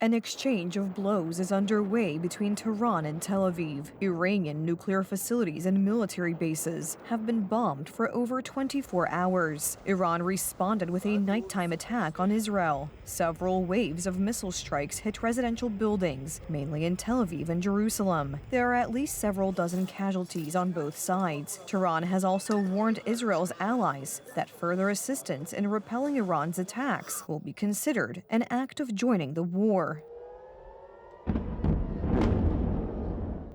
An exchange of blows is underway between Tehran and Tel Aviv. Iranian nuclear facilities and military bases have been bombed for over 24 hours. Iran responded with a nighttime attack on Israel. Several waves of missile strikes hit residential buildings, mainly in Tel Aviv and Jerusalem. There are at least several dozen casualties on both sides. Tehran has also warned Israel's allies that further assistance in repelling Iran's attacks will be considered an act of joining the war.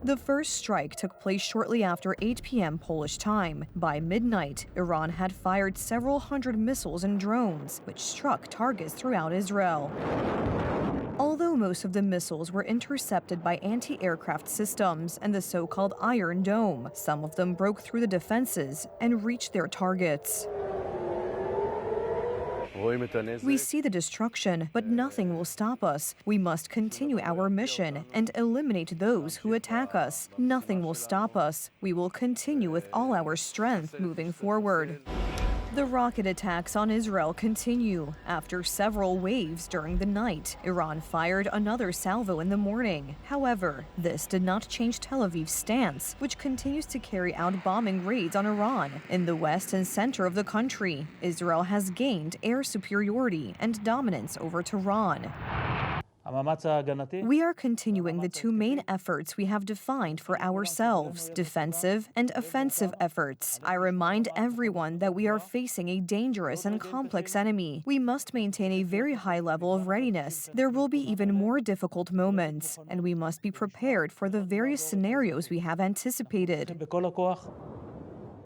The first strike took place shortly after 8 p.m. Polish time. By midnight, Iran had fired several hundred missiles and drones, which struck targets throughout Israel. Although most of the missiles were intercepted by anti-aircraft systems and the so-called Iron Dome, some of them broke through the defenses and reached their targets. We see the destruction, but nothing will stop us. We must continue our mission and eliminate those who attack us. Nothing will stop us. We will continue with all our strength moving forward. The rocket attacks on Israel continue. After several waves during the night, Iran fired another salvo in the morning. However, this did not change Tel Aviv's stance, which continues to carry out bombing raids on Iran. In the west and center of the country, Israel has gained air superiority and dominance over Tehran. We are continuing the two main efforts we have defined for ourselves, defensive and offensive efforts. I remind everyone that we are facing a dangerous and complex enemy. We must maintain a very high level of readiness. There will be even more difficult moments, and we must be prepared for the various scenarios we have anticipated.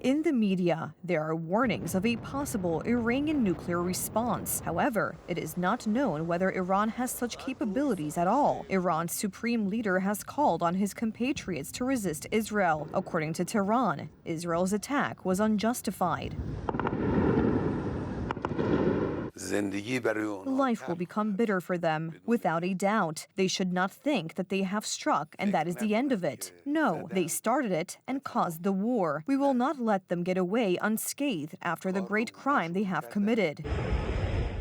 In the media, there are warnings of a possible Iranian nuclear response. However, it is not known whether Iran has such capabilities at all. Iran's supreme leader has called on his compatriots to resist Israel. According to Tehran, Israel's attack was unjustified. Life will become bitter for them, without a doubt. They should not think that they have struck and that is the end of it. No, they started it and caused the war. We will not let them get away unscathed after the great crime they have committed.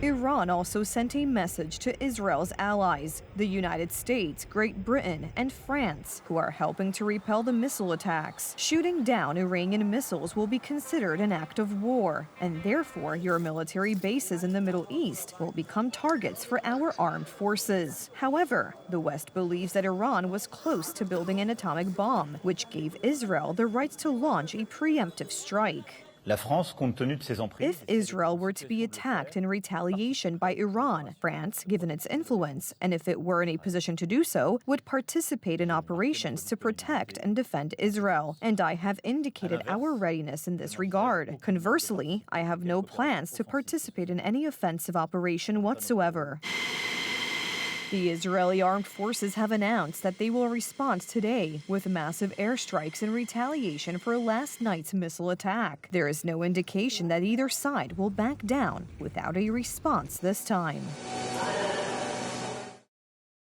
Iran also sent a message to Israel's allies, the United States, Great Britain, and France, who are helping to repel the missile attacks. Shooting down Iranian missiles will be considered an act of war, and therefore your military bases in the Middle East will become targets for our armed forces. However, the West believes that Iran was close to building an atomic bomb, which gave Israel the right to launch a preemptive strike. If Israel were to be attacked in retaliation by Iran, France, given its influence, and if it were in a position to do so, would participate in operations to protect and defend Israel. And I have indicated our readiness in this regard. Conversely, I have no plans to participate in any offensive operation whatsoever. The Israeli armed forces have announced that they will respond today with massive airstrikes in retaliation for last night's missile attack. There is no indication that either side will back down without a response this time.